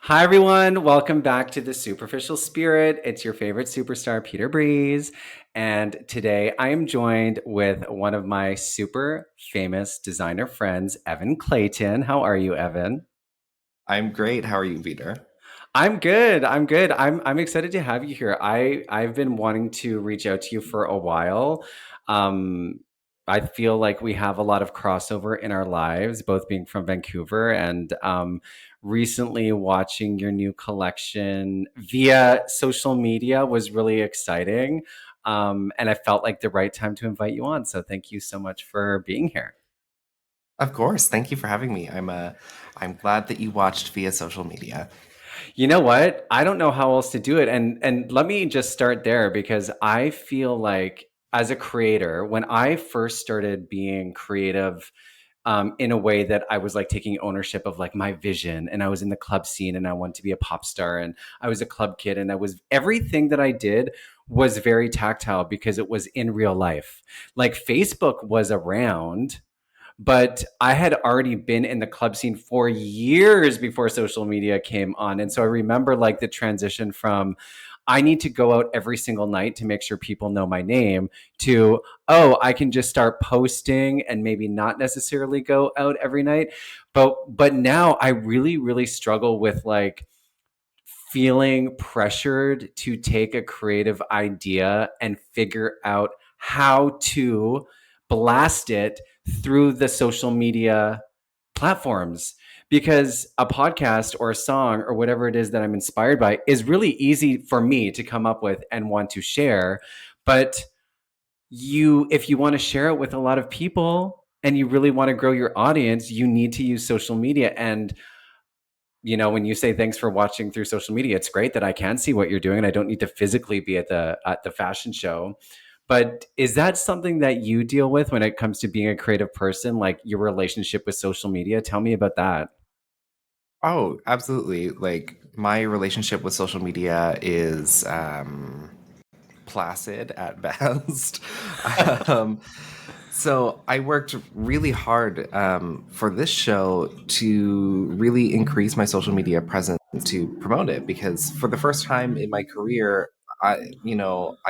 Hi, everyone. Welcome back to the Superficial Spirit. It's your favorite superstar, Peter Breeze. And today I am joined with one of my super famous designer friends, Evan Clayton. How are you, Evan? I'm great. How are you, Peter? I'm good. I'm good. I'm excited to have you here. I've been wanting to reach out to you for a while. Um, I feel like we have a lot of crossover in our lives, both being from Vancouver and recently watching your new collection via social media was really exciting. And I felt like the right time to invite you on. So thank you so much for being here. Of course. Thank you for having me. I'm glad that you watched via social media. You know what? I don't know how else to do it. And let me just start there because I feel like as a creator, when I first started being creative in a way that I was like taking ownership of like my vision and I was in the club scene and I wanted to be a pop star and I was a club kid and I was everything that I did was very tactile because it was in real life. Like Facebook was around, but I had already been in the club scene for years before social media came on. And so I remember like the transition from I need to go out every single night to make sure people know my name to, oh, I can just start posting and maybe not necessarily go out every night. But now I really, really struggle with like feeling pressured to take a creative idea and figure out how to blast it through the social media platforms because a podcast or a song or whatever it is that I'm inspired by is really easy for me to come up with and want to share. But if you want to share it with a lot of people and you really want to grow your audience, you need to use social media. And when you say thanks for watching through social media, it's great that I can see what you're doing and I don't need to physically be at the fashion show. But is that something that you deal with when it comes to being a creative person, like your relationship with social media? Tell me about that. Oh, absolutely. Like my relationship with social media is placid at best. um, so I worked really hard for this show to really increase my social media presence to promote it because for the first time in my career, I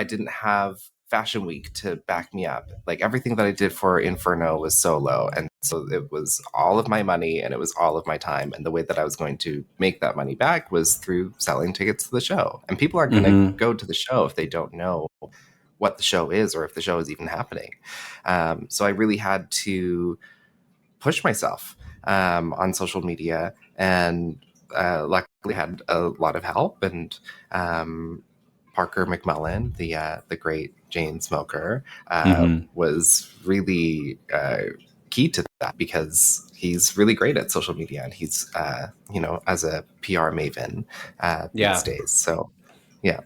didn't have Fashion Week to back me up. Like everything that I did for Inferno was solo, and so it was all of my money and it was all of my time. And the way that I was going to make that money back was through selling tickets to the show. And people aren't going to Mm-hmm. go to the show if they don't know what the show is or if the show is even happening. So I really had to push myself on social media, and luckily had a lot of help. And Parker McMullen, the great Jane Smoker, Mm-hmm. was really key to that because he's really great at social media and he's as a PR maven these Yeah. days. So yeah.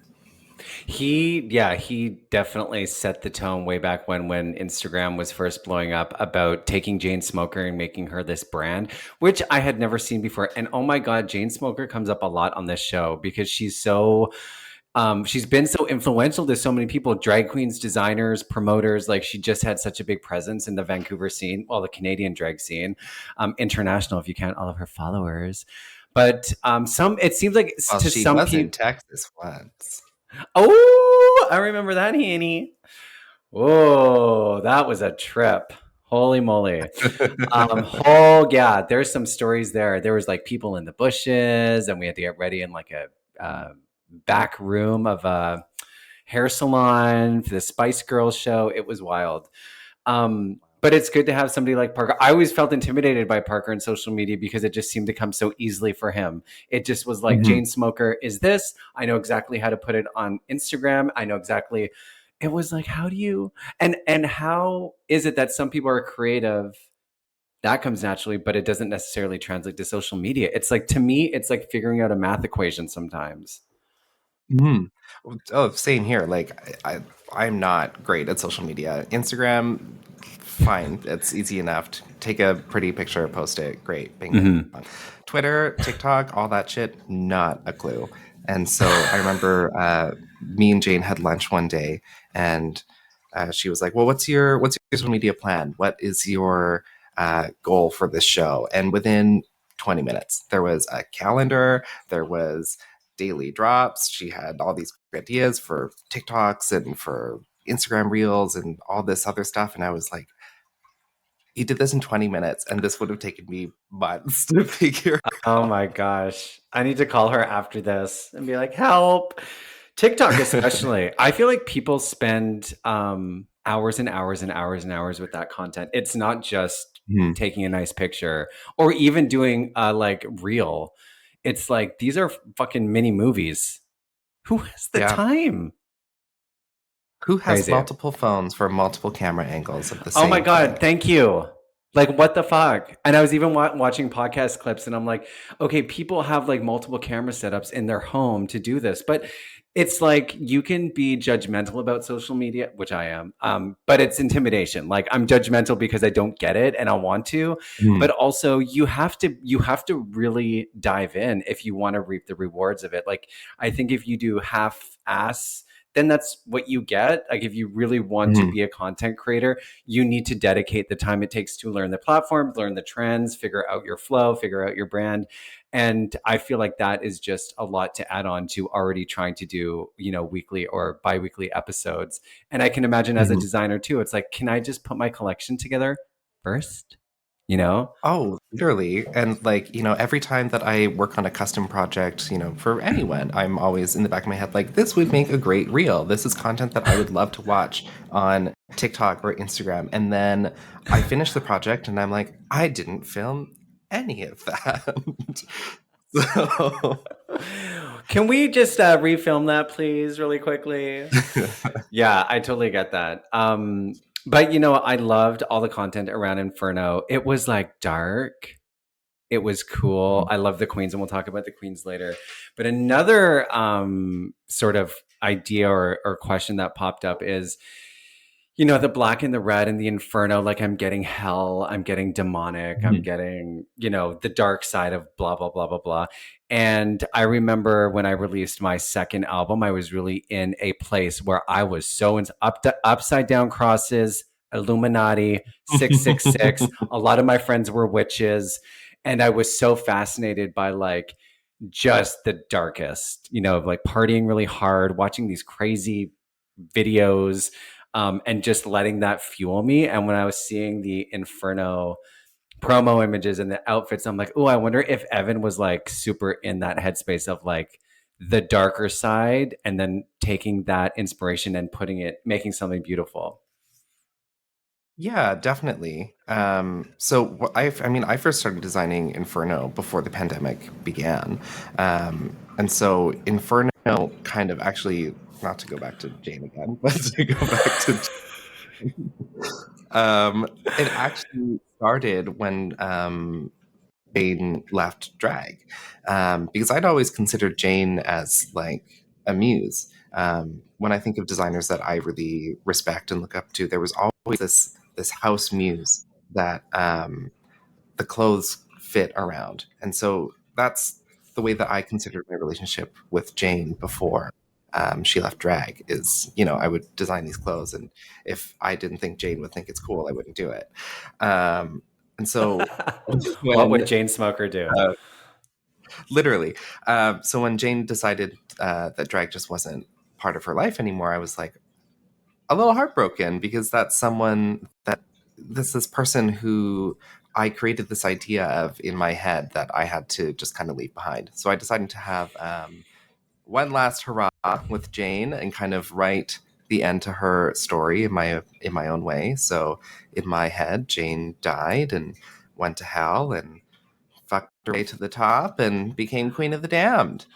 He definitely set the tone way back when Instagram was first blowing up about taking Jane Smoker and making her this brand, which I had never seen before. And oh my God, Jane Smoker comes up a lot on this show because she's been so influential to so many people, drag queens, designers, promoters. Like she just had such a big presence in the Vancouver scene, well, the Canadian drag scene, international, if you count all of her followers. But it seems like Well, to she some was in people, Texas once. oh, I remember that, Hanny. Oh, that was a trip. Holy moly. Oh yeah, there's some stories there. There was like people in the bushes, and we had to get ready in like a back room of a hair salon for the Spice Girls show. It was wild. But it's good to have somebody like Parker. I always felt intimidated by Parker in social media because it just seemed to come so easily for him. It just was like Mhm. Jane Smoker is this. I know exactly how to put it on Instagram. I know exactly. It was like, how do you and how is it that some people are creative that comes naturally, but it doesn't necessarily translate to social media? It's like to me, it's like figuring out a math equation sometimes. Mhm. Oh, same here. Like I'm not great at social media. Instagram, fine. It's easy enough. To take a pretty picture, post it. Great. Bing Hmm. bang. Twitter, TikTok, all that shit, not a clue. And so I remember me and Jane had lunch one day, and she was like, "Well, what's your social media plan? What is your goal for this show?" And within 20 minutes. There was a calendar, there was daily drops. She had all these ideas for TikToks and for Instagram reels and all this other stuff. And I was like, you did this in 20 minutes, and this would have taken me months to figure Oh out. my gosh. I need to call her after this and be like, help. TikTok, especially. I feel like people spend hours and hours and hours and hours with that content. It's not just Mhm. taking a nice picture or even doing like reel. It's like these are fucking mini movies. Who has the Yeah. time? Who has Crazy. multiple phones for multiple camera angles of the Oh my same God, thing? thank you. Like, what the fuck? And I was even watching podcast clips and I'm like, okay, people have like multiple camera setups in their home to do this. But it's like you can be judgmental about social media, which I am, but it's intimidation. Like I'm judgmental because I don't get it and I want to, Mhm. but also you have to really dive in if you want to reap the rewards of it. Like I think if you do half ass, then that's what you get. Like if you really want to Mhm. be a content creator, you need to dedicate the time it takes to learn the platform, learn the trends, figure out your flow, figure out your brand. And I feel like that is just a lot to add on to already trying to do, weekly or biweekly episodes. And I can imagine as a Mhm. designer too, it's like, can I just put my collection together first? You know? Oh, literally. And like, every time that I work on a custom project, for anyone, I'm always in the back of my head like, this would make a great reel. This is content that I would love to watch on TikTok or Instagram. And then I finish the project and I'm like, I didn't film any of that. So, Can we just refilm that, please, really quickly? Yeah, I totally get that. But I loved all the content around Inferno. It was like dark. It was cool. I love the queens, and we'll talk about the queens later. But another sort of idea or question that popped up is, the black and the red and the Inferno. Like I'm getting hell, I'm getting demonic, I'm getting the dark side of blah blah blah blah blah. And I remember when I released my second album, I was really in a place where I was so into upside down crosses, Illuminati, 666. A lot of my friends were witches, and I was so fascinated by like just the darkest, of like partying really hard, watching these crazy videos, and just letting that fuel me. And when I was seeing the Inferno promo images and the outfits, I'm like, oh, I wonder if Evan was like super in that headspace of like the darker side and then taking that inspiration and making something beautiful. Yeah, definitely. I first started designing Inferno before the pandemic began. And so Inferno kind of actually, not to go back to Jane again, but to go back to, it actually started when Jane left drag, because I'd always considered Jane as like a muse. When I think of designers that I really respect and look up to, there was always this house muse that the clothes fit around, and so that's the way that I considered my relationship with Jane before she left drag. Is I would design these clothes, and if I didn't think Jane would think it's cool, I wouldn't do it. And so What would when Jane Smoker do? uh, literally. So when Jane decided that drag just wasn't part of her life anymore, I was like a little heartbroken because that's someone that this person who I created this idea of in my head that I had to just kind of leave behind. So I decided to have one last hurrah with Jane and kind of write the end to her story in my own way. So in my head, Jane died and went to hell and fucked her way to the top and became Queen of the Damned.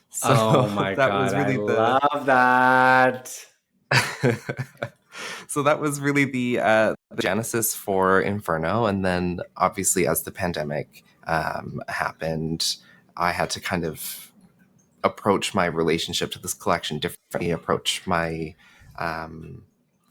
So Oh my that God, was I really the love that. so that was really the genesis for Inferno. And then obviously as the pandemic happened, I had to kind of approach my relationship to this collection differently, approach my um,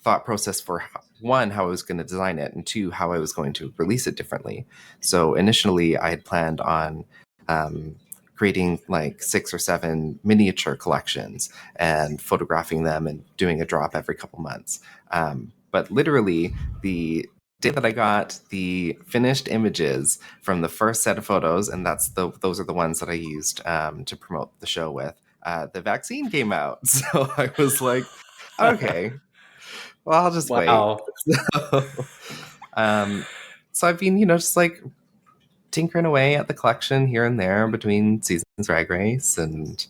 thought process for one, how I was going to design it, and two, how I was going to release it differently. So initially, I had planned on um, creating like 6 or 7 miniature collections and photographing them and doing a drop every couple months. But literally, the day that I got the finished images from the first set of photos, and those are the ones that I used to promote the show with. The vaccine came out, so I was like, okay, well, I'll just wait. Wow. So, um, so I've been, just like tinkering away at the collection here and there between seasons Drag Race, and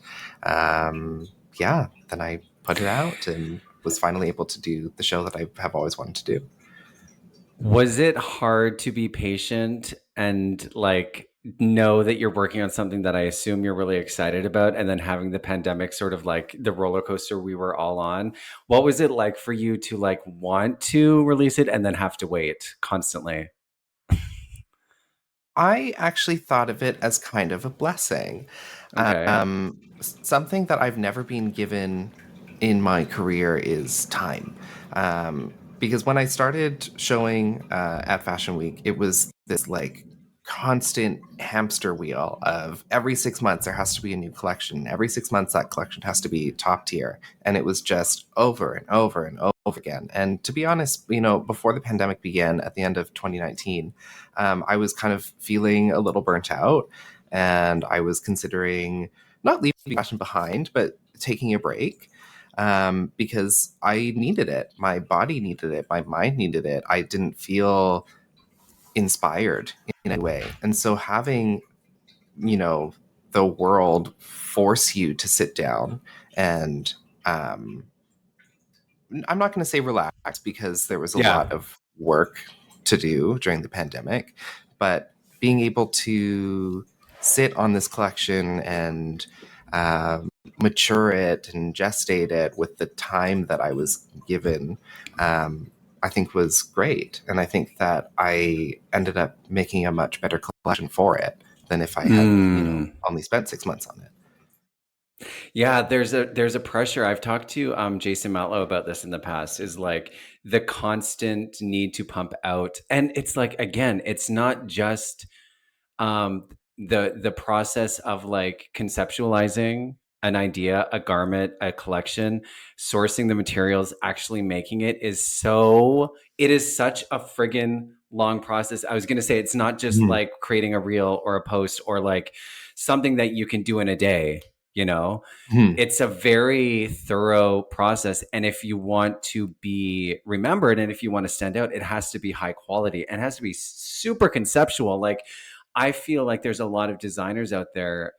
yeah, then I put it out and was finally able to do the show that I have always wanted to do. Was it hard to be patient and like know that you're working on something that I assume you're really excited about, and then having the pandemic sort of like the roller coaster we were all on? What was it like for you to like want to release it and then have to wait constantly? I actually thought of it as kind of a blessing. Okay. Something that I've never been given in my career is time. Because when I started showing at Fashion Week, it was this like constant hamster wheel of every 6 months there has to be a new collection. Every 6 months that collection has to be top tier. And it was just over and over and over again. And to be honest, before the pandemic began at the end of 2019, I was kind of feeling a little burnt out, and I was considering not leaving fashion behind, but taking a break because I needed it. My body needed it. My mind needed it. I didn't feel inspired in any way. And so having, the world force you to sit down and I'm not going to say relax because there was a Yeah. lot of work to do during the pandemic, but being able to sit on this collection and mature it and gestate it with the time that I was given, I think was great. And I think that I ended up making a much better collection for it than if I had, Mm. only spent 6 months on it. Yeah, there's a pressure. I've talked to Jason Matlow about this in the past, is like the constant need to pump out. And it's like, again, it's not just the process of like conceptualizing an idea, a garment, a collection, sourcing the materials, actually making it is such a friggin' long process. I was gonna say it's not just Mhm. like creating a reel or a post or like something that you can do in a day, you know? Mhm. It's a very thorough process. And if you want to be remembered and if you want to stand out, it has to be high quality and it has to be super conceptual. Like, I feel like there's a lot of designers out there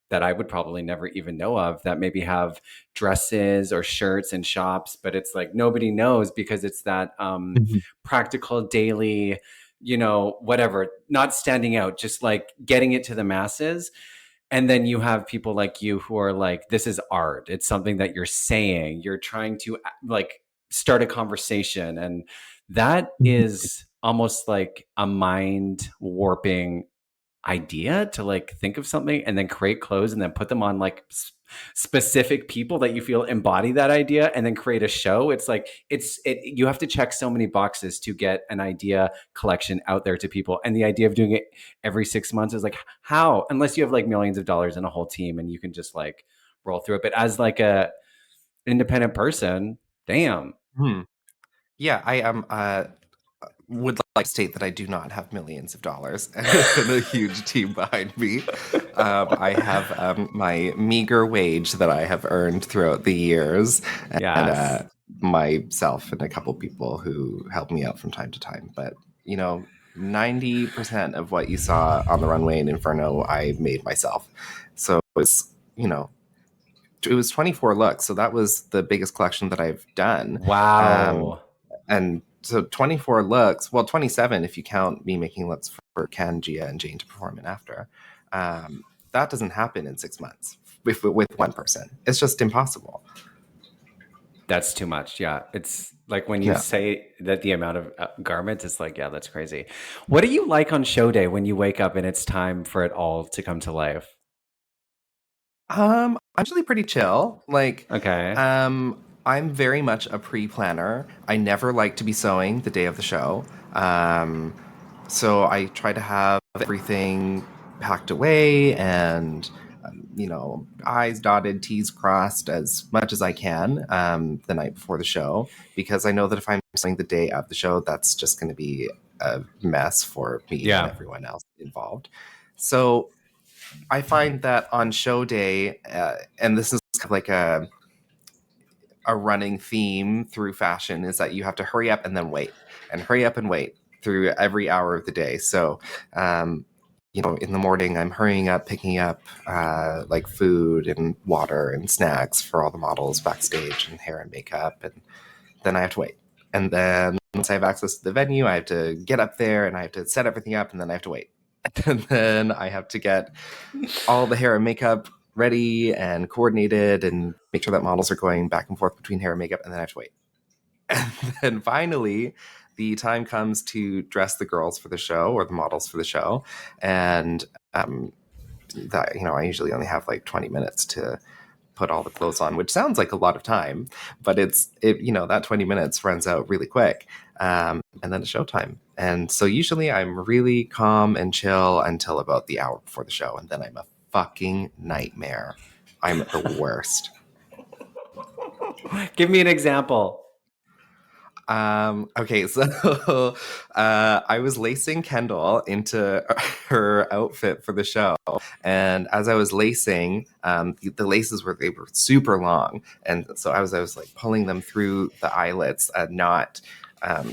that I would probably never even know of that maybe have dresses or shirts in shops, but it's like nobody knows because it's that Mhm. practical daily, whatever, not standing out, just like getting it to the masses. And then you have people like you who are like, this is art. It's something that you're saying. You're trying to like start a conversation. And that Mhm. is almost like a mind warping idea to like think of something and then create clothes and then put them on like specific people that you feel embody that idea and then create a show. It's like you have to check so many boxes to get an idea collection out there to people, and the idea of doing it every 6 months is like, how, unless you have like millions of dollars and a whole team and you can just like roll through it. But as like a independent person, damn. Mhm. Yeah, I am. Would like to state that I do not have millions of dollars and a huge team behind me. I have my meager wage that I have earned throughout the years, and Yes. myself and a couple people who help me out from time to time. But 90% of what you saw on the runway in Inferno, I made myself. So it was 24 looks, so that was the biggest collection that I've done. Um, Wow. and so 24 looks, well, 27 if you count me making looks for Ken, Gia, and Jane to perform in after. That doesn't happen in 6 months with one person. It's just impossible. That's too much. Yeah. It's like when you Yeah. say that the amount of garments, it's like, yeah, that's crazy. What do you like on show day when you wake up and it's time for it all to come to life? I'm actually pretty chill. Like, Okay. I'm very much a pre-planner. I never like to be sewing the day of the show. So I try to have everything packed away and, I's dotted, T's crossed as much as I can the night before the show, because I know that if I'm the day of the show, that's just going to be a mess for me and Yeah. everyone else involved. So I find that on show day, and this is kind of like a running theme through fashion, is that you have to hurry up and then wait, and hurry up and wait through every hour of the day. So, in the morning, I'm hurrying up, picking up like food and water and snacks for all the models backstage and hair and makeup, and then I have to wait. And then once I have access to the venue, I have to get up there and I have to set everything up, and then I have to wait. And then I have to get all the hair and makeup ready and coordinated and make sure that models are going back and forth between hair and makeup, and then I have to wait. And then finally, the time comes to dress the girls for the show or the models for the show. And that, I usually only have like 20 minutes to put all the clothes on, which sounds like a lot of time, but that 20 minutes runs out really quick. And then it's showtime. And so usually I'm really calm and chill until about the hour before the show. And then I'm a fucking nightmare. I'm the worst. Give me an example. Okay, so I was lacing Kendall into her outfit for the show, and as I was lacing, the laces were super long, and so I was like pulling them through the eyelets, not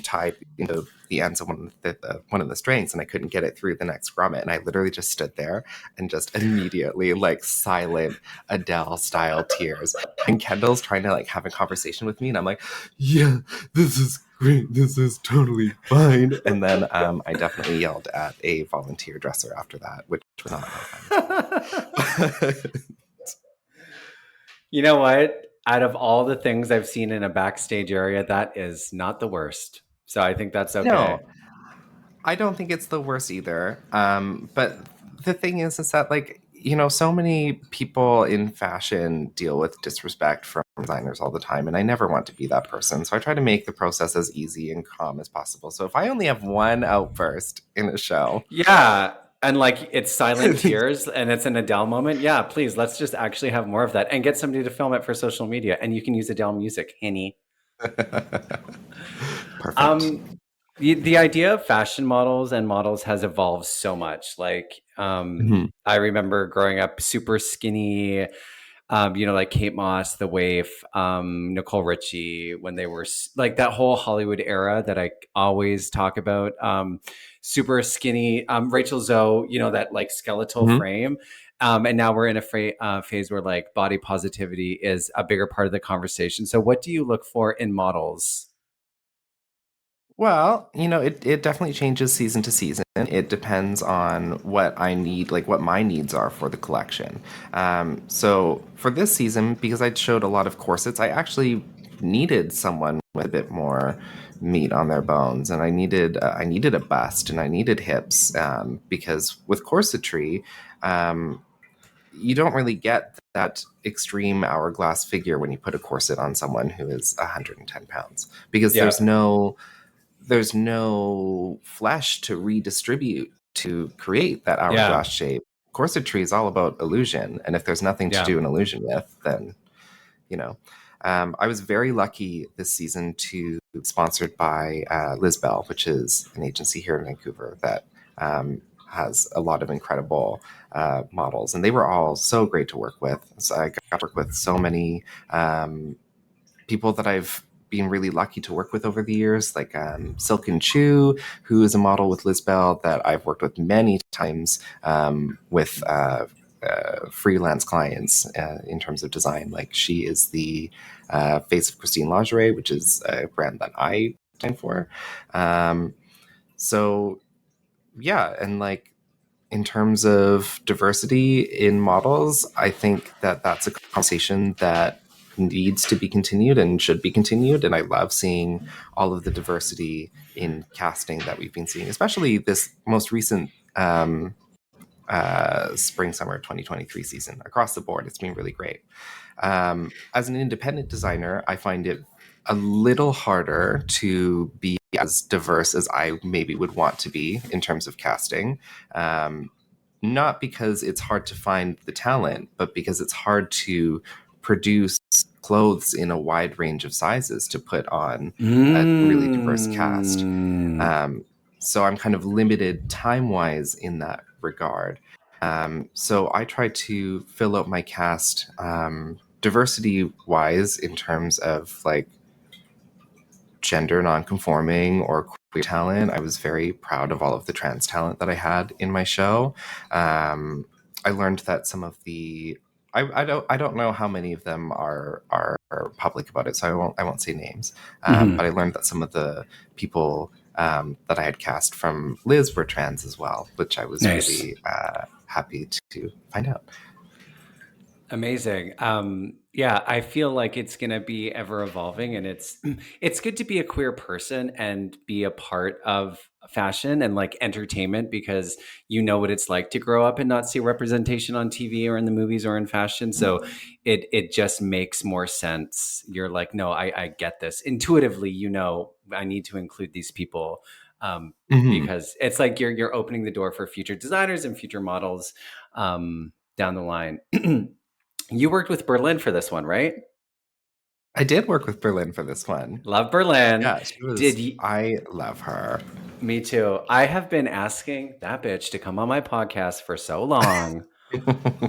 tied into the ends of one of the strings, and I couldn't get it through the next grommet, and I literally just stood there and just immediately like silent Adele style tears, and Kendall's trying to like have a conversation with me, and I'm like, yeah, this is great, this is totally fine. And then I definitely yelled at a volunteer dresser after that, which was not fun. You know what? Out of all the things I've seen in a backstage area, that is not the worst. So I think that's okay. No, I don't think it's the worst either. But the thing is that like, so many people in fashion deal with disrespect from designers all the time, and I never want to be that person. So I try to make the process as easy and calm as possible. So if I only have one outburst in a show, Yeah. And like it's silent tears and it's an Adele moment. Yeah, please, let's just actually have more of that and get somebody to film it for social media. And you can use Adele music, Henny. perfect. The idea of fashion models and models has evolved so much. Like, Mhm. I remember growing up super skinny, like Kate Moss, The Waif, Nicole Richie, when they were like that whole Hollywood era that I always talk about. Super skinny, Rachel Zoe, that like skeletal Mhm. frame. And now we're in a phase where like body positivity is a bigger part of the conversation. So, what do you look for in models? Well, it definitely changes season to season. It depends on what I need, like what my needs are for the collection. So for this season, because I showed a lot of corsets, I actually needed someone with a bit more meat on their bones, and I needed a bust and I needed hips, because with corsetry, um, you don't really get that extreme hourglass figure when you put a corset on someone who is 110 pounds, because Yeah. there's no flesh to redistribute to create that Yeah. hourglass shape. Corsetry is all about illusion, and if there's nothing to Yeah. do an illusion with, then you know. I was very lucky this season to be sponsored by Liz Bell, which is an agency here in Vancouver that has a lot of incredible models, and they were all so great to work with. So I got to work with so many people that I've been really lucky to work with over the years, like Silk and Chu, who is a model with Liz Bell that I've worked with many times with freelance clients in terms of design. Like she is the face of Christine Lingerie, which is a brand that I design for. So yeah, and like in terms of diversity in models, I think that that's a conversation that needs to be continued and should be continued. And I love seeing all of the diversity in casting that we've been seeing, especially this most recent spring summer 2023 season across the board. It's been really great. As an independent designer, I find it a little harder to be as diverse as I maybe would want to be in terms of casting. Not because it's hard to find the talent, but because it's hard to produce clothes in a wide range of sizes to put on a really diverse cast. Mm. So I'm kind of limited time-wise in that regard. So I try to fill out my cast diversity-wise in terms of like gender non-conforming or queer talent. I was very proud of all of the trans talent that I had in my show. I learned that some of the I don't know how many of them are public about it, so I won't say names. Mhm. But I learned that some of the people that I had cast from Liz were trans as well, which I was Nice. really happy to find out. Amazing. Yeah, I feel like it's going to be ever evolving, and it's good to be a queer person and be a part of fashion and like entertainment, because you know what it's like to grow up and not see representation on TV or in the movies or in fashion. So it just makes more sense. You're like, no, I get this intuitively. You know, I need to include these people. Mhm. Because it's like you're opening the door for future designers and future models down the line. You worked with Berlin for this one, right? I did work with Berlin for this one. Love Berlin. Yeah, she was. Did you? I love her. Me too. I have been asking that bitch to come on my podcast for so long.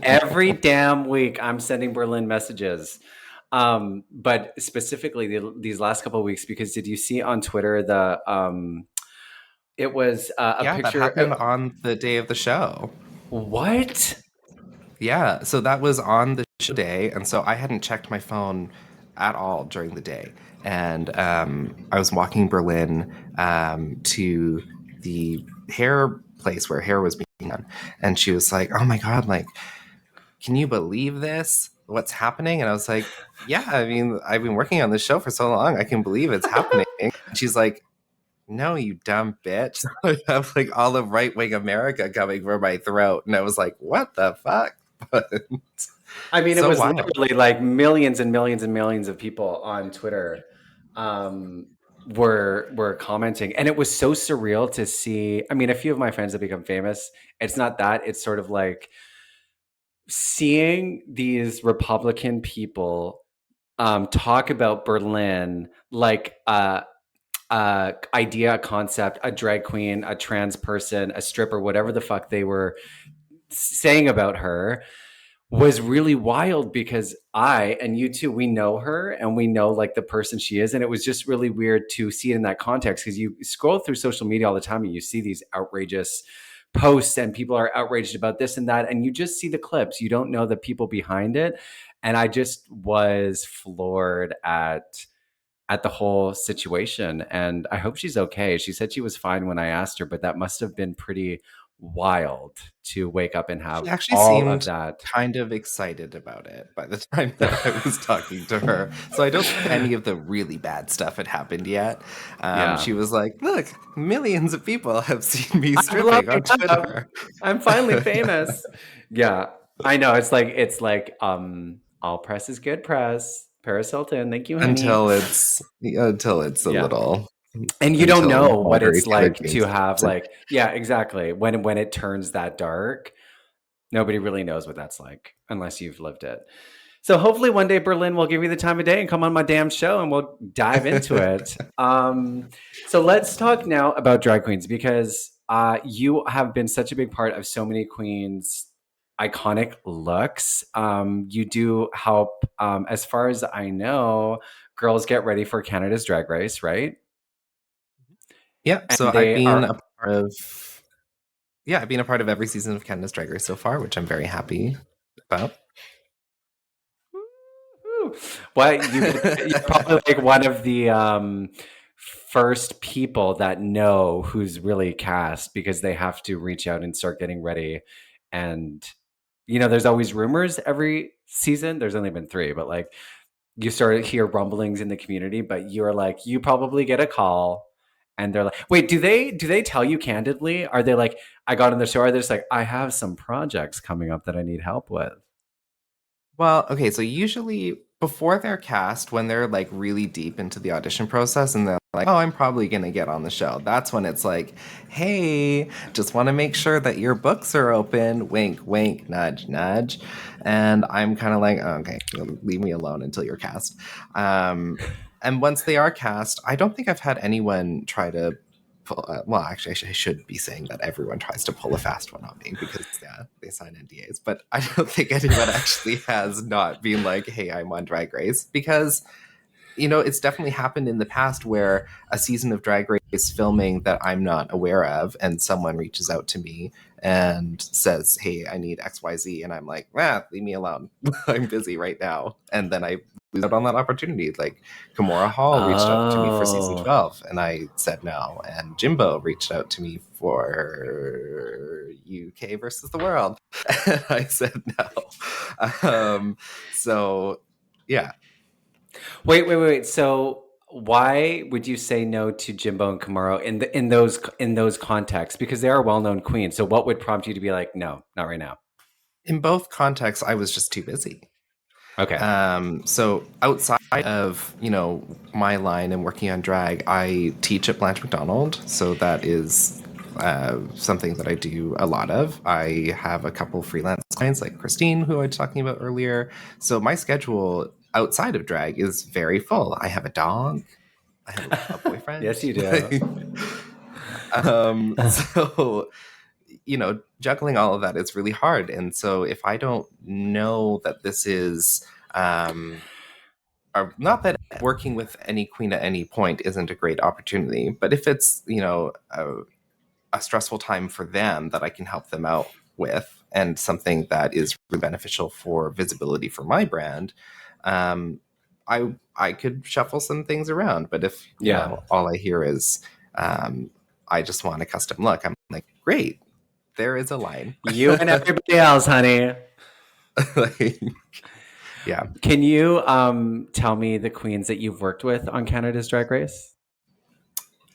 Every damn week, I'm sending Berlin messages. But specifically these last couple of weeks, because did you see on Twitter it was a Yeah, that picture. happened on the day of the show. What? Yeah, so that was on the show day, and so I hadn't checked my phone at all during the day. And I was walking Berlin to the hair place where hair was being done, and she was like, "Oh my God, like, can you believe this? What's happening?" And I was like, "Yeah, I mean, I've been working on this show for so long, I can believe it's happening." And she's like, "No, you dumb bitch." I have like all of right wing America coming for my throat. And I was like, what the fuck? But I mean, it so was wild. literally like millions and millions and millions of people on Twitter um, were commenting, and it was so surreal to see. I mean, a few of my friends have become famous. It's not that; it's sort of like seeing these Republican people talk about Berlin like idea, a concept, a drag queen, a trans person, a stripper, whatever the fuck they were saying about her was really wild, because I and you too, we know her and we know like the person she is. And it was just really weird to see it in that context, because you scroll through social media all the time and you see these outrageous posts and people are outraged about this and that. And you just see the clips, you don't know the people behind it. And I just was floored at the whole situation. And I hope she's okay. She said she was fine when I asked her, but that must have been pretty wild to wake up and She have actually all of seemed that. kind of excited about it by the time that I was talking to her. So I don't think any of the really bad stuff had happened yet. Yeah. She was like, "Look, millions of people have seen me I'm stripping on blowing up. Twitter." I'm finally famous. Yeah. I know. It's like all press is good press. Paris Hilton. Thank you, honey. Until it's a Yeah. little And you don't until know what Marjorie it's Taylor like Greene to have steps in. like, yeah, exactly. When it turns that dark, nobody really knows what that's like unless you've lived it. So hopefully one day Berlin will give me the time of day and come on my damn show and we'll dive into it. So let's talk now about drag queens, because you have been such a big part of so many queens' iconic looks. You do help, as far as I know, girls get ready for Canada's Drag Race, right? Yeah, so And they are I've been a part of every season of Canada's Drag Race so far, which I'm very happy about. What you're probably like one of the first people that know who's really cast, because they have to reach out and start getting ready. And there's always rumors every season. There's only been three, but like you start to hear rumblings in the community. But you're like, you probably get a call, and they're like, wait, do they tell you candidly? Are they like, I got on the show? Are they just like, I have some projects coming up that I need help with? Well, okay, so usually before they're cast, when they're like really deep into the audition process and they're like, oh, I'm probably going to get on the show. That's when it's like, hey, just want to make sure that your books are open. Wink, wink, nudge, nudge. And I'm kind of like, oh, okay, leave me alone until you're cast. And once they are cast, I don't think I've had anyone try to well, actually, I should be saying that everyone tries to pull a fast one on me because, yeah, they sign NDAs. But I don't think anyone actually has not been like, hey, I'm on Drag Race. Because, you know, it's definitely happened in the past where a season of Drag Race filming that I'm not aware of and someone reaches out to me and says, hey, I need XYZ. And I'm like, leave me alone. I'm busy right now. And then I lose out on that opportunity. Like Kimora Hall reached out to me for season Oh. 12 and I said no. And Jimbo reached out to me for UK versus the world. And I said no. So, yeah. Wait. So why would you say no to Jimbo and Kamaro in those contexts? Because they are well-known queens. So what would prompt you to be like, no, not right now? In both contexts, I was just too busy. Okay. So outside of, you know, my line and working on drag, I teach at Blanche McDonald. So that is something that I do a lot of. I have a couple freelance clients like Christine, who I was talking about earlier. So my schedule outside of drag is very full. I have a dog. I have a Yes, boyfriend. you do. So, you know, juggling all of that is really hard. And so if I don't know that this is, or not that working with any queen at any point isn't a great opportunity, but if it's, you know, a stressful time for them that I can help them out with and something that is really beneficial for visibility for my brand, I could shuffle some things around. But if, you Yeah. know, all I hear is, I just want a custom look, I'm like, great, there is a line. You and everybody else, honey. Like, yeah. Can you tell me the queens that you've worked with on Canada's Drag Race?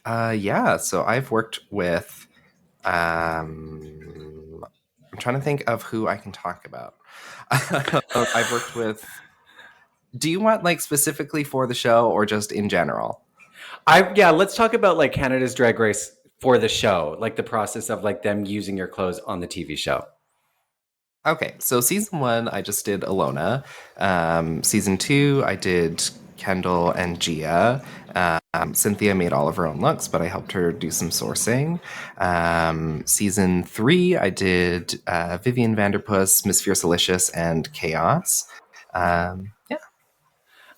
Yeah, so I've worked with, I'm trying to think of who I can talk about. I've worked with, do you want like specifically for the show or just in general? Yeah, let's talk about like Canada's Drag Race for the show, like the process of like them using your clothes on the TV show. Okay, so season 1, I just did Alona. Season 2, I did Kendall and Gia. Cynthia made all of her own looks, but I helped her do some sourcing. Season 3, I did Vivian Vanderpuss, Miss Fiercealicious, and Chaos. Yeah.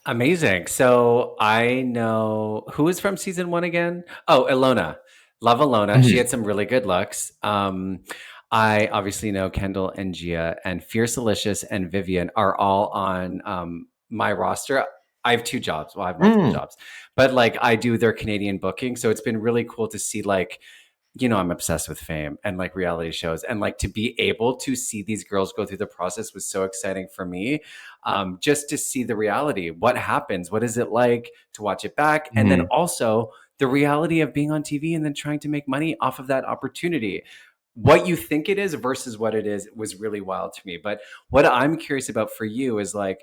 Amazing. So I know who is from season 1 again? Oh, Ilona. Love Ilona. She Mhm. had some really good looks. I obviously know Kendall and Gia and Fierce Alicious and Vivian are all on my roster. I have 2 jobs. Well, I have multiple Mm. jobs, but like I do their Canadian booking. So it's been really cool to see like, you know, I'm obsessed with fame and like reality shows, and like to be able to see these girls go through the process was so exciting for me. Just to see the reality, what happens, what is it like to watch it back, and then Mhm. also the reality of being on TV and then trying to make money off of that opportunity. What you think it is versus what it is was really wild to me. But what I'm curious about for you is like,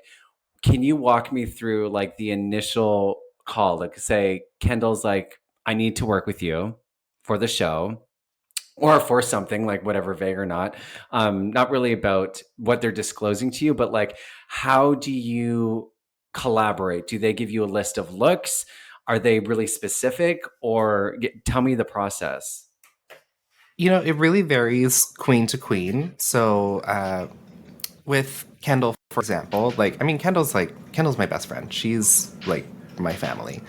can you walk me through like the initial call? Like, say, Kendall's like, I need to work with you for the show or for something like whatever, vague or not. Not really about what they're disclosing to you, but like, how do you collaborate? Do they give you a list of looks? Are they really specific, or tell me the process? You know, it really varies queen to queen. So, with Kendall, for example, like, I mean, Kendall's my best friend. She's like my family.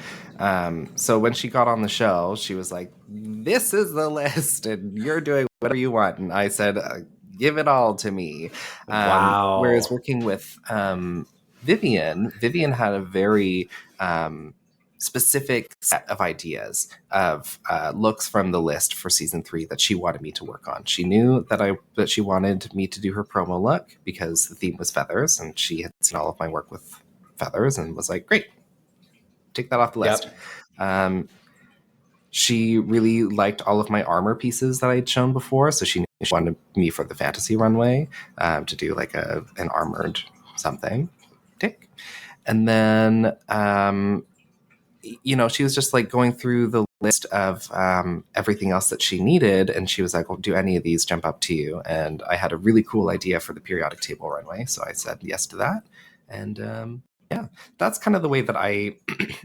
So when she got on the show, she was like, "This is the list, and you're doing whatever you want." And I said, "Give it all to me." Whereas Wow. working with Vivian had a very specific set of ideas of looks from the list for season 3 that she wanted me to work on. She knew that she wanted me to do her promo look because the theme was feathers, and she had seen all of my work with feathers and was like, "Great, take that off the list." Yep. She really liked all of my armor pieces that I'd shown before, so she wanted me for the fantasy runway to do like an armored something. Tick. And then she was just like going through the list of everything else that she needed. And she was like, well, do any of these jump up to you? And I had a really cool idea for the periodic table runway. So I said yes to that. And yeah, that's kind of the way that I,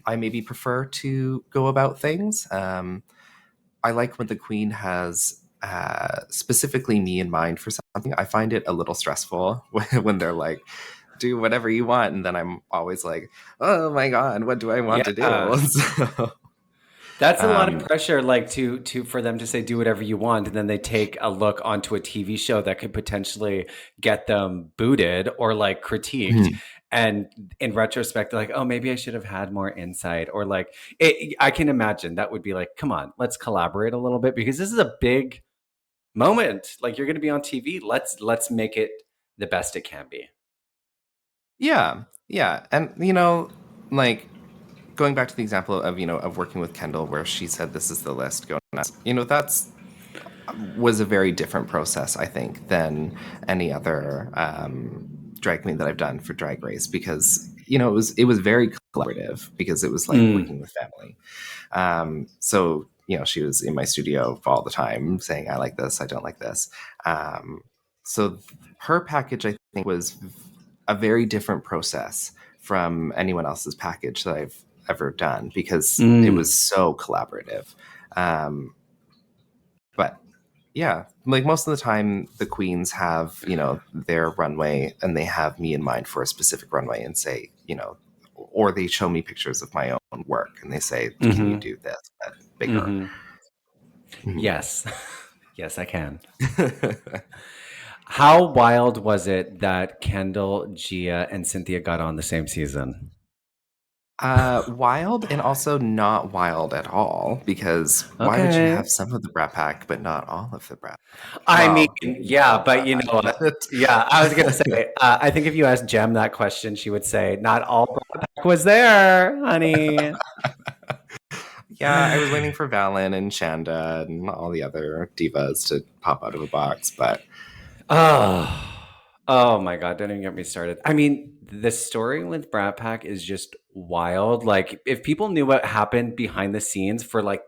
I maybe prefer to go about things. I like when the queen has specifically me in mind for something. I find it a little stressful when they're like, do whatever you want. And then I'm always like, oh my God, what do I want to do? Yeah. So, That's a lot of um, pressure, like to for them to say do whatever you want, and then they take a look onto a TV show that could potentially get them booted or like critiqued. mhm. And in retrospect, they're like, oh, maybe I should have had more insight, or like I can imagine that would be like, come on, let's collaborate a little bit because this is a big moment. Like you're going to be on TV. Let's make it the best it can be. Yeah, yeah. And, like going back to the example of, of working with Kendall, where she said, this is the list, go nuts. That's was a very different process, I think, than any other drag queen that I've done for Drag Race because it was very collaborative because it was like Mm, working with family. So she was in my studio all the time saying, I like this, I don't like this. So her package, I think, was a very different process from anyone else's package that I've ever done because it was mm, so collaborative. Um, but yeah, like most of the time, the queens have, their runway and they have me in mind for a specific runway and say, or they show me pictures of my own work and they say, can you mm-hmm, do this but bigger? mm-hmm. Yes, yes, I can. How wild was it that Kendall, Gia, and Cynthia got on the same season? Wild and also not wild at all because why would you Okay. have some of the Brat Pack but not all of the Brat Pack? I mean, Well, maybe not yeah, all the but Brat you Pack, know what? but Yeah, I was gonna say. I think if you asked Jem that question, she would say, "Not all Brokeback was there, honey." yeah, I was waiting for Valen and Shanda and all the other divas to pop out of a box, but Oh, oh my God! Don't even get me started. I mean, the story with Brat Pack is just wild. Like, if people knew what happened behind the scenes for like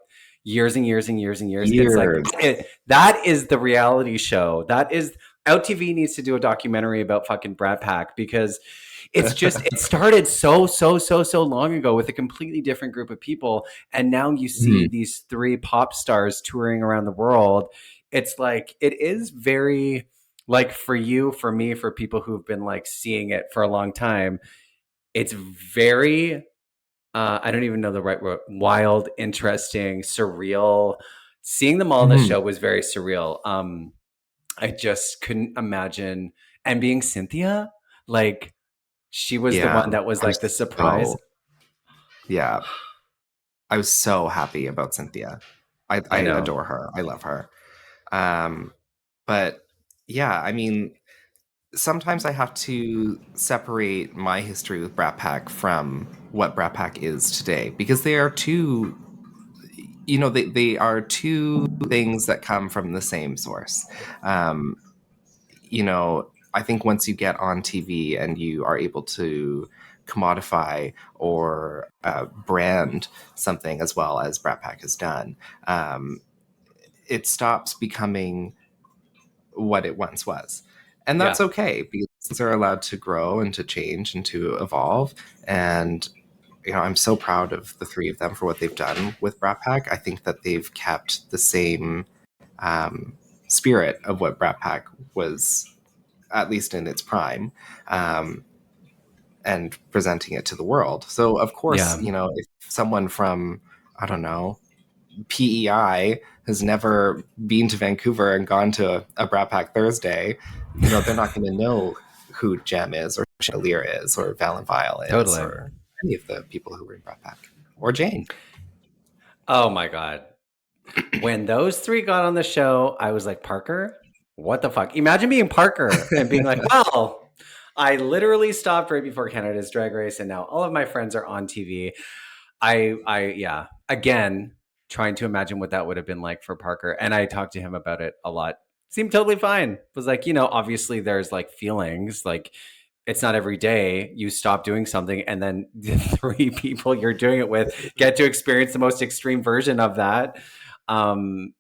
years and years and years and years, it's like years. that is the reality show. That is LTV needs to do a documentary about fucking Brat Pack because it's just it started so long ago with a completely different group of people, and now you see Mhm. these three pop stars touring around the world. It's like it is very like for you, for me, for people who've been like seeing it for a long time, it's very I don't even know the right word, wild, interesting, surreal. Seeing them all on the Mhm. show was very surreal. I just couldn't imagine and being Cynthia, like she was the Yeah, one that was I was like the surprise. so yeah, I was so happy about Cynthia. I I know. adore her. I love her. Um, but yeah, I mean, sometimes I have to separate my history with Brat Pack from what Brat Pack is today because they are two, they are two things that come from the same source. Um, I think once you get on TV and you are able to commodify or brand something as well as Brat Pack has done, it stops becoming what it once was. And that's Yeah. okay because they're allowed to grow and to change and to evolve. And, I'm so proud of the three of them for what they've done with Brat Pack. I think that they've kept the same um, spirit of what Brat Pack was, at least in its prime, um, and presenting it to the world. So, of course, Yeah. if someone from, I don't know, PEI has never been to Vancouver and gone to a Brat Pack Thursday, they're not going to know who Jem is or Chandelier is or Valen Vile is Totally. or any of the people who were in Brat Pack or Jane. Oh my God. When those three got on the show, I was like, Parker, what the fuck? Imagine being Parker and being like, well, I literally stopped right before Canada's Drag Race, and now all of my friends are on TV. Yeah. Again, trying to imagine what that would have been like for Parker, and I talked to him about it a lot. Seemed totally fine. Was like, obviously there's like feelings, like it's not every day you stop doing something and then the three people you're doing it with get to experience the most extreme version of that. Um,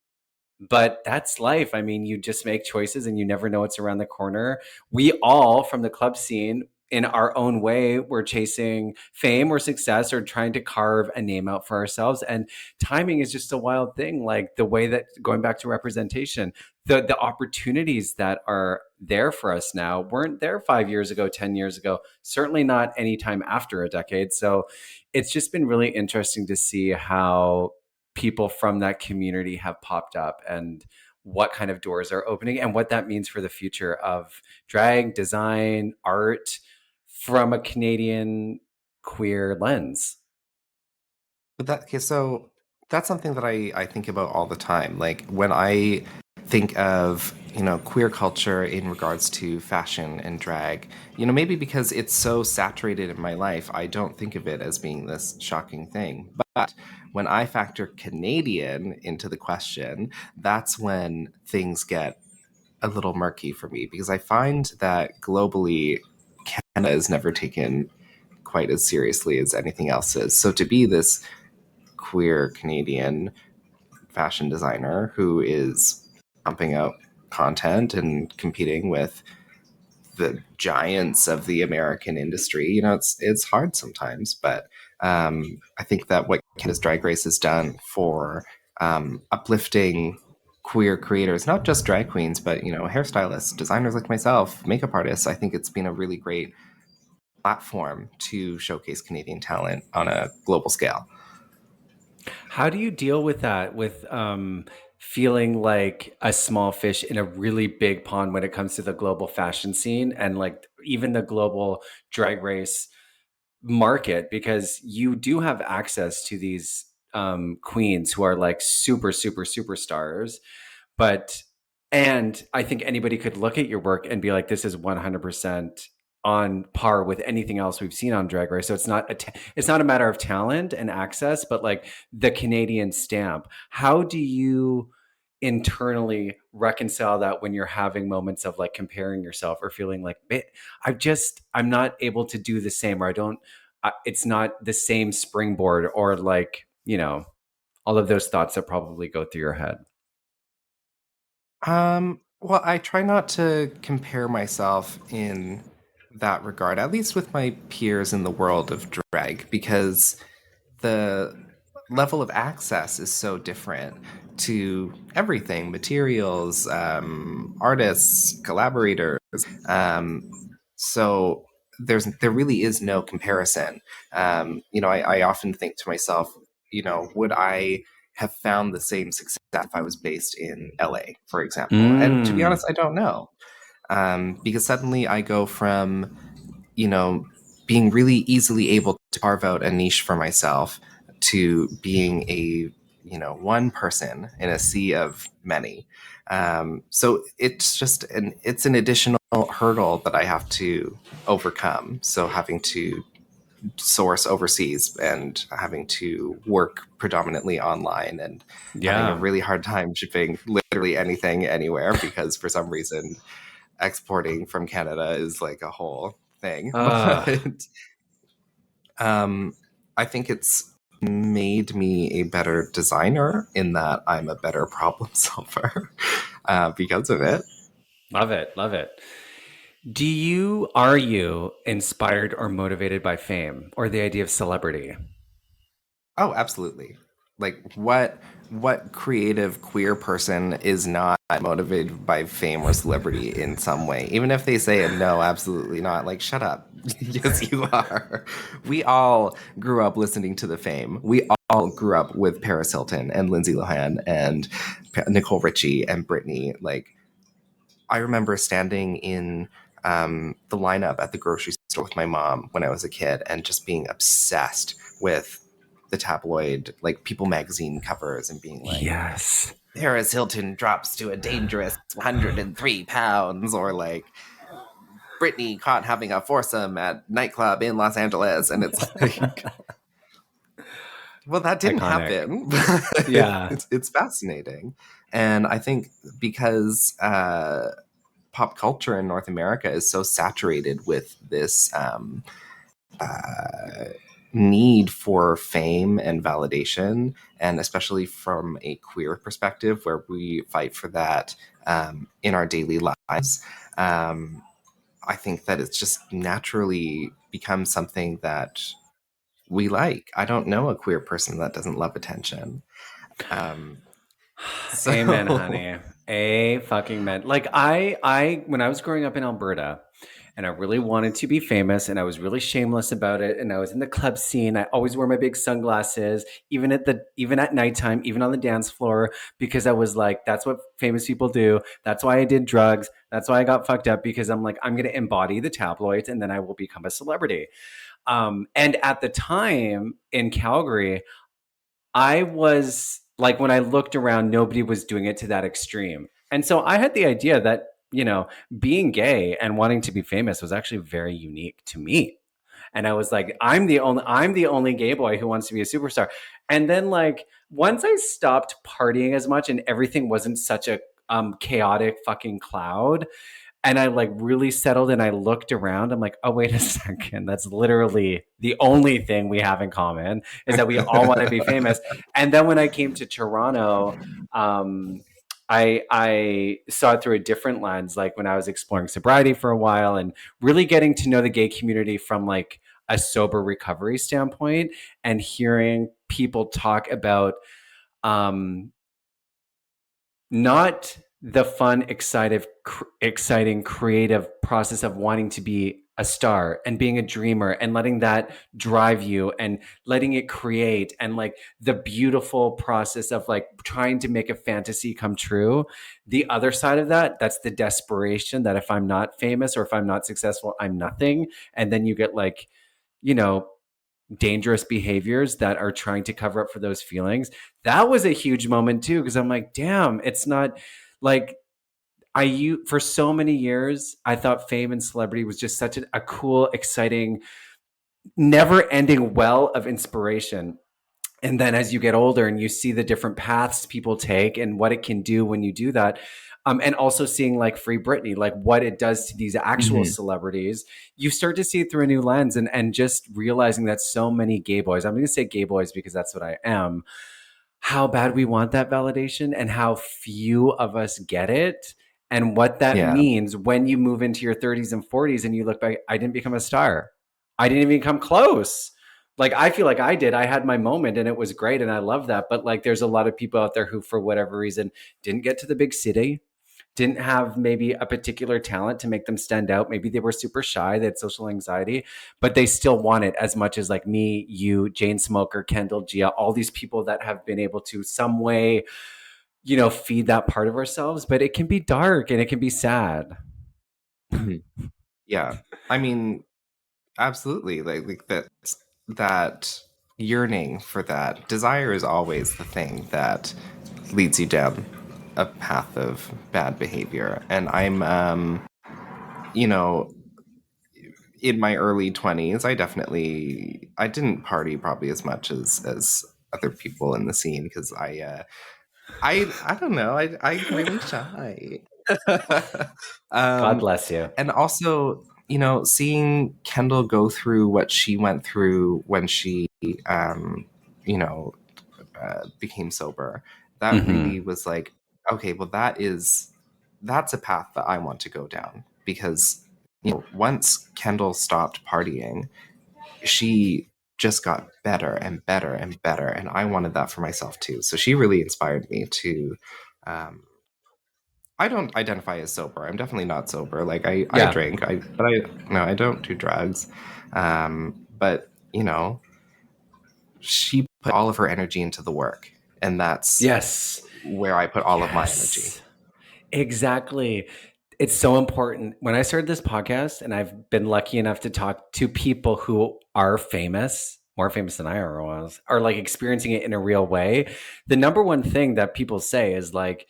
but that's life. I mean, you just make choices and you never know what's around the corner. We all, from the club scene, in our own way, we're chasing fame or success or trying to carve a name out for ourselves. And timing is just a wild thing. Like the way that, going back to representation, the opportunities that are there for us now weren't there 5 years ago, 10 years ago, certainly not anytime after a decade. So it's just been really interesting to see how people from that community have popped up and what kind of doors are opening and what that means for the future of drag, design, art from a Canadian queer lens. But that okay, so that's something that I think about all the time. Like when I think of, queer culture in regards to fashion and drag, maybe because it's so saturated in my life, I don't think of it as being this shocking thing. But when I factor Canadian into the question, that's when things get a little murky for me because I find that globally, Canada is never taken quite as seriously as anything else is. So to be this queer Canadian fashion designer who is pumping out content and competing with the giants of the American industry. It's hard sometimes, but I think that what Canada's Drag Race has done for uplifting queer creators, not just drag queens, but hairstylists, designers like myself, makeup artists, I think it's been a really great platform to showcase Canadian talent on a global scale. How do you deal with that, with feeling like a small fish in a really big pond when it comes to the global fashion scene and like even the global drag race market? Because you do have access to these queens who are like super, super, superstars. But, and I think anybody could look at your work and be like, this is 100% on par with anything else we've seen on Drag Race. So it's not a matter of talent and access, but like the Canadian stamp. How do you internally reconcile that when you're having moments of like comparing yourself or feeling like, I'm not able to do the same, or I don't, it's not the same springboard, or like, all of those thoughts that probably go through your head. Well, I try not to compare myself in that regard, at least with my peers in the world of drag, because the level of access is so different to everything: materials, artists, collaborators. Um, so there really is no comparison. I often think to myself, would I have found the same success if I was based in LA, for example? And to be Mm. honest, I don't know. Because suddenly I go from, you know, being really easily able to carve out a niche for myself to being a, one person in a sea of many. So it's an additional hurdle that I have to overcome. So having to source overseas and having to work predominantly online and having a Yeah. really hard time shipping literally anything anywhere because for some reason exporting from Canada is like a whole thing. Uh, But um, I think it's made me a better designer in that I'm a better problem solver because of it. Love it. Love it. Are you inspired or motivated by fame or the idea of celebrity? Oh, absolutely. Like what creative queer person is not motivated by fame or celebrity in some way? Even if they say no, absolutely not. Like shut up. Yes, you are. We all grew up listening to the Fame. We all grew up with Paris Hilton and Lindsay Lohan and Nicole Richie and Britney. Like I remember standing in the lineup at the grocery store with my mom when I was a kid and just being obsessed with the tabloid, like People magazine covers and being like, Yes. Paris Hilton drops to a dangerous 103 pounds, or like Britney caught having a foursome at nightclub in Los Angeles. And it's like, well, that didn't Iconic. happen. But Yeah. it's fascinating. And I think because pop culture in North America is so saturated with this need for fame and validation, and especially from a queer perspective, where we fight for that in our daily lives. I think that it's just naturally become something that we like. I don't know a queer person that doesn't love attention. Um, Amen, so, honey. A fucking man. Like when I was growing up in Alberta and I really wanted to be famous and I was really shameless about it and I was in the club scene, I always wore my big sunglasses, even at nighttime, even on the dance floor, because I was like, that's what famous people do. That's why I did drugs. That's why I got fucked up, because I'm like, I'm gonna embody the tabloids and then I will become a celebrity. And at the time in Calgary, I was like, when I looked around, nobody was doing it to that extreme. And so I had the idea that, being gay and wanting to be famous was actually very unique to me. And I was like, I'm the only gay boy who wants to be a superstar. And then like once I stopped partying as much and everything wasn't such a chaotic fucking cloud, and I like really settled and I looked around. I'm like, oh, wait a second. That's literally the only thing we have in common, is that we all want to be famous. And then when I came to Toronto, um, I saw it through a different lens, like when I was exploring sobriety for a while and really getting to know the gay community from like a sober recovery standpoint, and hearing people talk about um, not the fun, exciting, creative process of wanting to be a star and being a dreamer and letting that drive you and letting it create, and like the beautiful process of like trying to make a fantasy come true. The other side of that, that's the desperation that if I'm not famous or if I'm not successful, I'm nothing. And then you get like, you know, dangerous behaviors that are trying to cover up for those feelings. That was a huge moment too, because I'm like, damn, it's not like for so many years, I thought fame and celebrity was just such a cool, exciting, never ending well of inspiration. And then as you get older and you see the different paths people take and what it can do when you do that, and also seeing like Free Britney, like what it does to these actual mhm. celebrities, you start to see it through a new lens, and just realizing that so many gay boys, I'm going to say gay boys because that's what I am, how bad we want that validation and how few of us get it. And what that Yeah. means when you move into your 30s and 40s and you look back, I didn't become a star. I didn't even come close. Like, I feel like I did. I had my moment and it was great. And I love that. But like, there's a lot of people out there who, for whatever reason, didn't get to the big city, didn't have maybe a particular talent to make them stand out. Maybe they were super shy, they had social anxiety, but they still want it as much as like me, you, Jane Smoker, Kendall, Gia, all these people that have been able to some way, feed that part of ourselves. But it can be dark and it can be sad. Mhm. Yeah. I mean, absolutely. Like that yearning for that desire is always the thing that leads you down a path of bad behavior. And I'm you know, in my early 20s, I didn't party probably as much as other people in the scene, because I don't know, I'm really shy. God um bless you. and also, seeing Kendall go through what she went through when she um you know became sober, that Hmm. really was like, okay, well, that's a path that I want to go down, because once Kendall stopped partying, she just got better and better and better, and I wanted that for myself too. So she really inspired me to. um, I don't identify as sober. I'm definitely not sober. Like, I Yeah. drink, but I no, I don't do drugs. But she put all of her energy into the work, and that's Yes. where I put all of my energy. Yes. Exactly. It's so important. When I started this podcast, and I've been lucky enough to talk to people who are famous, more famous than I ever was, are like experiencing it in a real way. The number one thing that people say is like,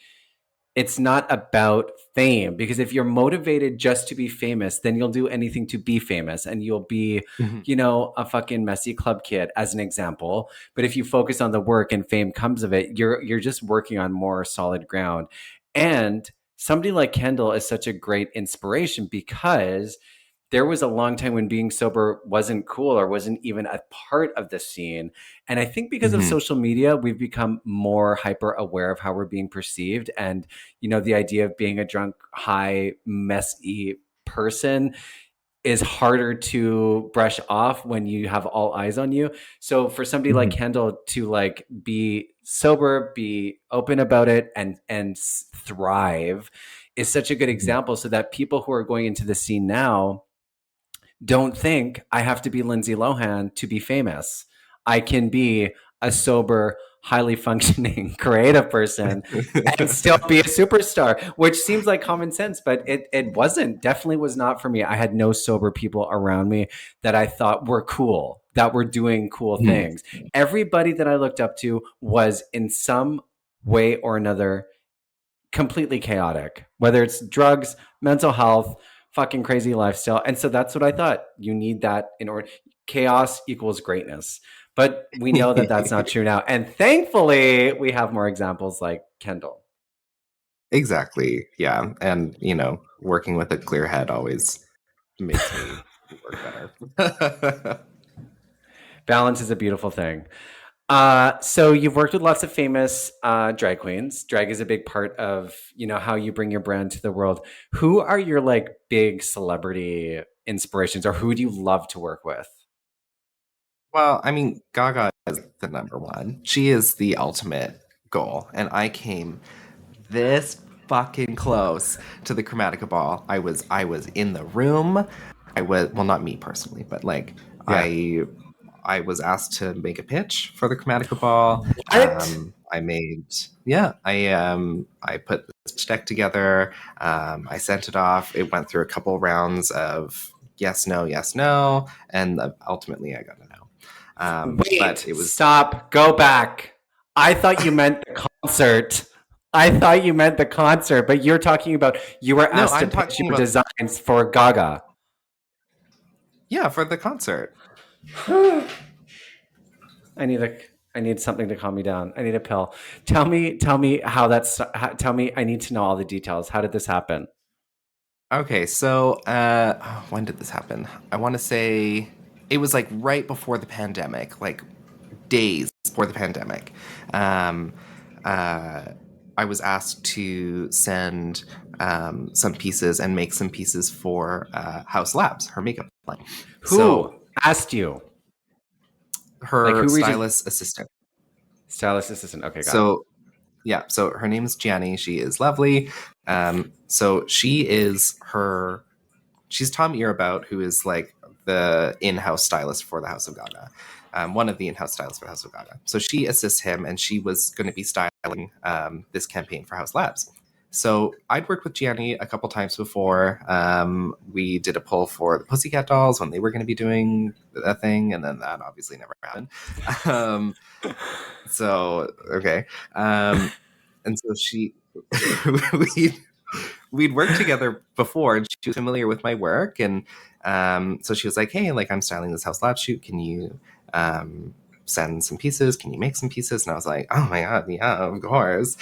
it's not about fame, because if you're motivated just to be famous, then you'll do anything to be famous and you'll be, Mhm. a fucking messy club kid as an example. But if you focus on the work and fame comes of it, you're just working on more solid ground. And somebody like Kendall is such a great inspiration because there was a long time when being sober wasn't cool or wasn't even a part of the scene. And I think because of Hmm. social media, we've become more hyper aware of how we're being perceived. And, the idea of being a drunk, high, messy person is harder to brush off when you have all eyes on you. So for somebody like Hmm. Kendall to like be sober, be open about it and thrive is such a good Hmm. example so that people who are going into the scene now don't think I have to be Lindsay Lohan to be famous. I can be a sober, highly functioning, creative person and still be a superstar, which seems like common sense, but it wasn't. Definitely was not for me. I had no sober people around me that I thought were cool, that were doing cool Hmm. things. Everybody that I looked up to was in some way or another completely chaotic, whether it's drugs, mental health, fucking crazy lifestyle. And so that's what I thought. You need that in order. Chaos equals greatness. But we know that that's not true now. And thankfully, we have more examples like Kendall. Exactly. Yeah. And, working with a clear head always makes me work better. Balance is a beautiful thing. So you've worked with lots of famous drag queens. Drag is a big part of how you bring your brand to the world. Who are your like big celebrity inspirations, or who do you love to work with? Well, I mean, Gaga is the number one. She is the ultimate goal. And I came this fucking close to the Chromatica ball. I was in the room. I was, well, not me personally, but like Yeah. I was asked to make a pitch for the Chromatica ball. What? I made, yeah, I put this deck together. I sent it off. It went through a couple rounds of yes, no, and ultimately I got a no. But Wait, it was stop, go back. I thought you meant the concert. I thought you meant the concert, but you're talking about you were no, asked to I'm pitch talking your about, designs for Gaga. yeah, for the concert. I need a I need something to calm me down. I need a pill. Tell me how that's tell me I need to know all the details. How did this happen? Okay, so when did this happen? I want to say it was like right before the pandemic, like days before the pandemic. Um, uh, I was asked to send some pieces and make some pieces for House Labs, her makeup line. Who So asked you? Like her who reaches stylist assistant. stylist assistant? Okay, got it. So yeah, so her name is Gianni. She is lovely. So she's Tom Earabout, who is like the in-house stylist for the House of Gaga, one of the in-house stylists for the House of Gaga. So she assists him, and she was going to be styling this campaign for House Labs. So I'd worked with Gianni a couple times before. We did a poll for the Pussycat Dolls when they were going to be doing a thing, and then that obviously never happened. Um, so okay, and so she we we'd worked together before, and she was familiar with my work, and so she was like, "Hey, like I'm styling this House Lab shoot. Can you send some pieces? Can you make some pieces?" And I was like, "Oh my god, yeah, of course."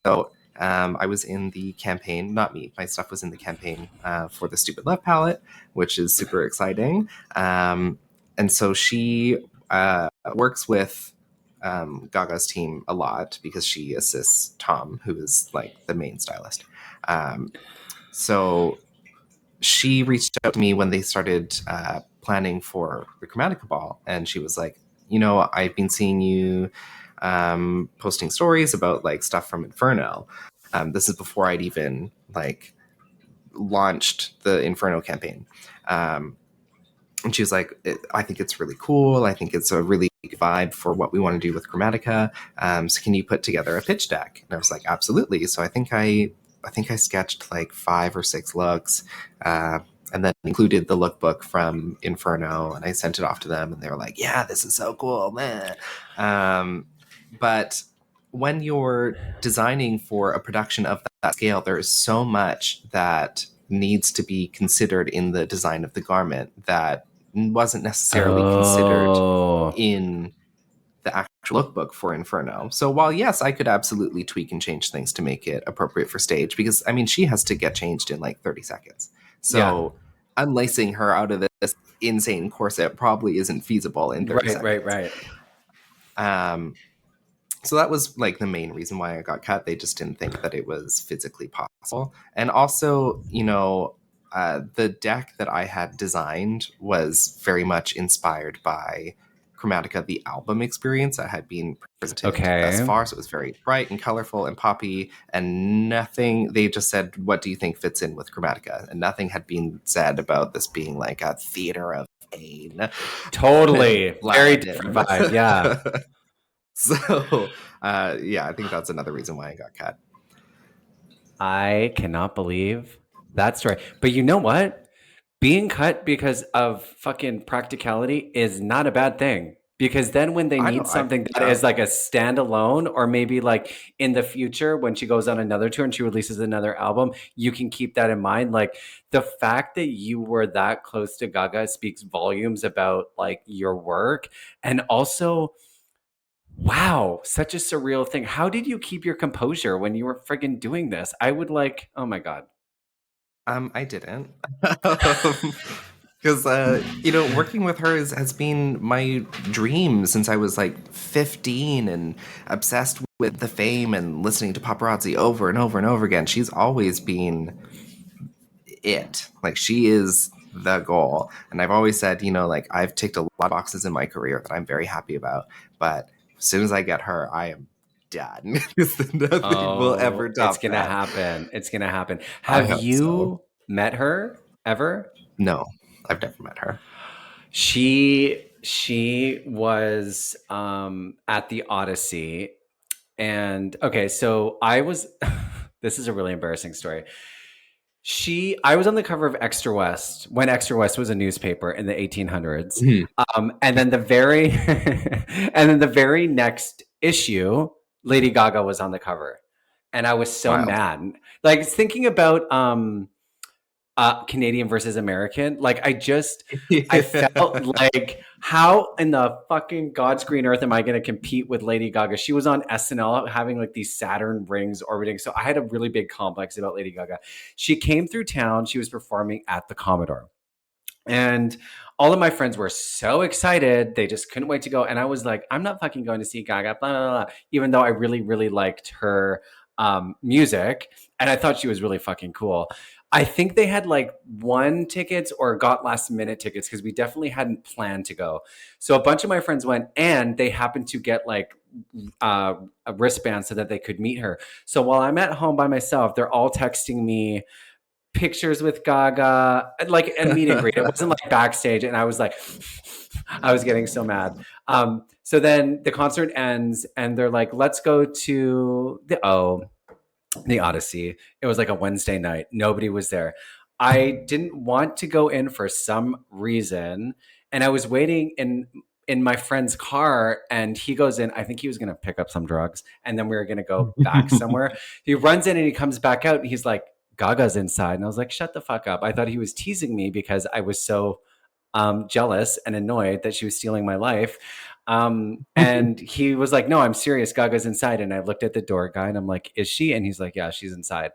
So I was in the campaign. Not me. My stuff was in the campaign for the Stupid Love palette, which is super exciting. And so she works with Gaga's team a lot because she assists Tom, who is like the main stylist. Um, so she reached out to me when they started planning for the Chromatica Ball, and she was like, I've been seeing you posting stories about like stuff from Inferno. This is before I'd even like launched the Inferno campaign. And she was like, I think it's really cool. I think it's a really good vibe for what we want to do with Chromatica. So can you put together a pitch deck? And I was like, absolutely. So I think I sketched like 5 or 6 looks, and then included the lookbook from Inferno, and I sent it off to them, and they were like, "Yeah, this is so cool, man." But when you're designing for a production of that scale, there is so much that needs to be considered in the design of the garment that wasn't necessarily considered Oh. in the actual lookbook for Inferno. So while yes, I could absolutely tweak and change things to make it appropriate for stage, because I mean she has to get changed in like 30 seconds. Yeah. So unlacing her out of this insane corset probably isn't feasible in 30 Right, right, seconds. right. Um, so that was like the main reason why I got cut. They just didn't think that it was physically possible. And also, the deck that I had designed was very much inspired by Chromatica, the album experience that had been presented thus Okay. far. So it was very bright and colorful and poppy, and nothing, they just said, what do you think fits in with Chromatica? And nothing had been said about this being like a theater of pain and Totally. Very different Aladdin. vibe. Yeah. So, yeah, I think that's another reason why I got cut. I cannot believe that story. But you know what? Being cut because of fucking practicality is not a bad thing. Because then when they I don't, need I, something that yeah. is like a standalone, or maybe like in the future when she goes on another tour and she releases another album, you can keep that in mind. Like the fact that you were that close to Gaga speaks volumes about like your work. And also, wow, such a surreal thing. How did you keep your composure when you were friggin' doing this? I would like, oh my God. I didn't. Because, working with her has been my dream since I was like 15 and obsessed with the fame and listening to paparazzi over and over and over again. She's always been it. Like, she is the goal. And I've always said, like, I've ticked a lot of boxes in my career that I'm very happy about. But as soon as I get her, I am done. Nothing will ever Oh, it's top gonna that. happen. It's gonna happen. I Have hope so. you met her ever? No, I've never met her. She was at the Odyssey, and okay, so I was this is a really embarrassing story. I was on the cover of Extra West when Extra West was a newspaper in the 1800s. Mhm. And then the very and then the very next issue, Lady Gaga was on the cover. And I was so Wild. mad. Like thinking about Canadian versus American, like I felt like how in the fucking God's green earth am I going to compete with Lady Gaga? She was on SNL having like these Saturn rings orbiting. So I had a really big complex about Lady Gaga. She came through town. She was performing at the Commodore. And all of my friends were so excited. They just couldn't wait to go. And I was like, I'm not fucking going to see Gaga, blah, blah, blah. Even though I really, really liked her music. And I thought she was really fucking cool. I think they had like one tickets or got last minute tickets because we definitely hadn't planned to go. So a bunch of my friends went and they happened to get like a wristband so that they could meet her. So while I'm at home by myself, they're all texting me pictures with Gaga, like a meet and greet. It wasn't like backstage, and I was like, I was getting so mad. So then the concert ends, and they're like, "Let's go to the Odyssey." It was like a Wednesday night. Nobody was there. I didn't want to go in for some reason, and I was waiting in my friend's car, and he goes in. I think he was going to pick up some drugs, and then we were going to go back somewhere. He runs in and he comes back out, and he's like, Gaga's inside. And I was like, shut the fuck up. I thought he was teasing me because I was so jealous and annoyed that she was stealing my life. And he was like, no, I'm serious. Gaga's inside. And I looked at the door guy and I'm like, is she? And he's like, yeah, she's inside.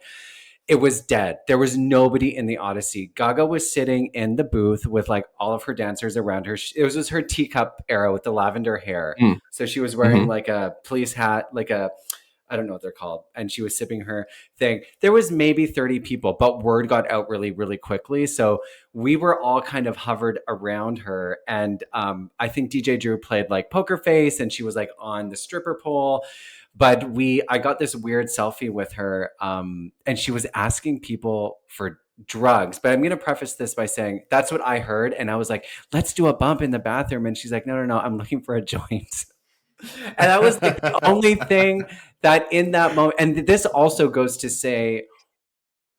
It was dead. There was nobody in the Odyssey. Gaga was sitting in the booth with like all of her dancers around her. It was just her teacup era with the lavender hair. Mm. So she was wearing like a police hat, like a I don't know what they're called. And she was sipping her thing. There was maybe 30 people, but word got out really, really quickly. So we were all kind of hovered around her. And I think DJ Drew played like Poker Face and she was like on the stripper pole. But I got this weird selfie with her and she was asking people for drugs. But I'm going to preface this by saying that's what I heard. And I was like, let's do a bump in the bathroom. And she's like, no, no, no, I'm looking for a joint. And that was like the only thing that in that moment, and this also goes to say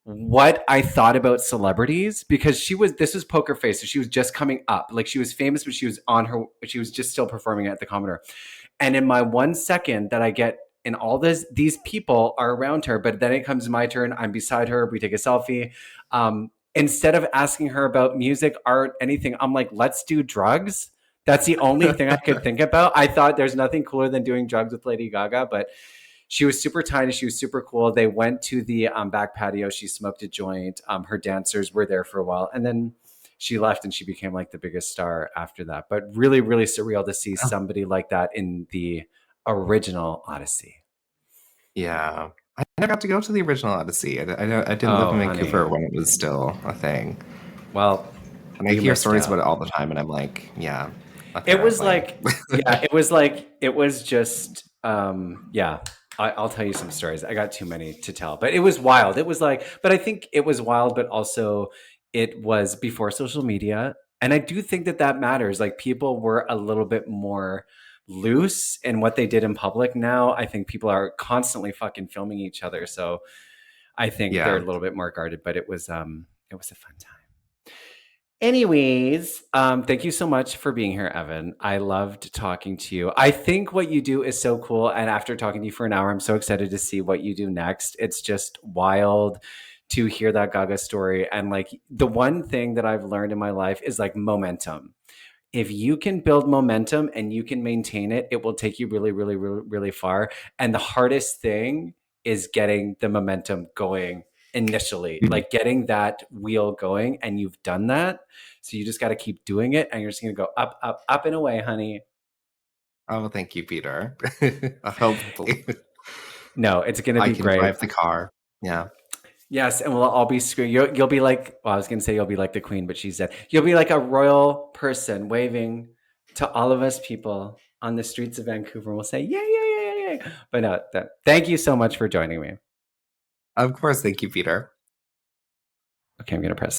what I thought about celebrities because this was Poker Face. So she was just coming up. Like she was famous, but she was just still performing at the Commodore. And in my 1 second that I get and all these people are around her, but then it comes my turn. I'm beside her. We take a selfie. Instead of asking her about music, art, anything, I'm like, let's do drugs. That's the only thing I could think about. I thought there's nothing cooler than doing drugs with Lady Gaga, but she was super tiny. She was super cool. They went to the back patio. She smoked a joint. Her dancers were there for a while. And then she left and she became like the biggest star after that. But really, really surreal to see somebody like that in the original Odyssey. Yeah. I never got to go to the original Odyssey. I didn't live Oh, in honey. Vancouver when it was still a thing. Well, And I you hear missed stories about it out. all the time, and I'm like, yeah, It was apparently. like, yeah, it was like, it was just, yeah. I'll tell you some stories. I got too many to tell, but it was wild. It was like, but I think it was wild, but also it was before social media. And I do think that that matters. Like people were a little bit more loose in what they did in public. Now I think people are constantly fucking filming each other. So I think they're a Yeah. little bit more guarded, but it was a fun time. Anyways, thank you so much for being here, Evan. I loved talking to you. I think what you do is so cool. And after talking to you for an hour, I'm so excited to see what you do next. It's just wild to hear that Gaga story. And like the one thing that I've learned in my life is like momentum. If you can build momentum and you can maintain it, it will take you really, really, really, really far. And the hardest thing is getting the momentum going initially, like getting that wheel going. And you've done that. So you just got to keep doing it. And you're just going to go up, up, up and away, honey. Oh, thank you, Peter. Hopefully, No, it's going to I be can great. drive the car. Yeah. Yes, and we'll all be screaming. You'll be like, well, I was going to say you'll be like the queen, but she said you'll be like a royal person waving to all of us people on the streets of Vancouver. We'll say, yay, yay, yay, yay, yay. But no, thank you so much for joining me. Of course, thank you, Peter. Okay, I'm going to press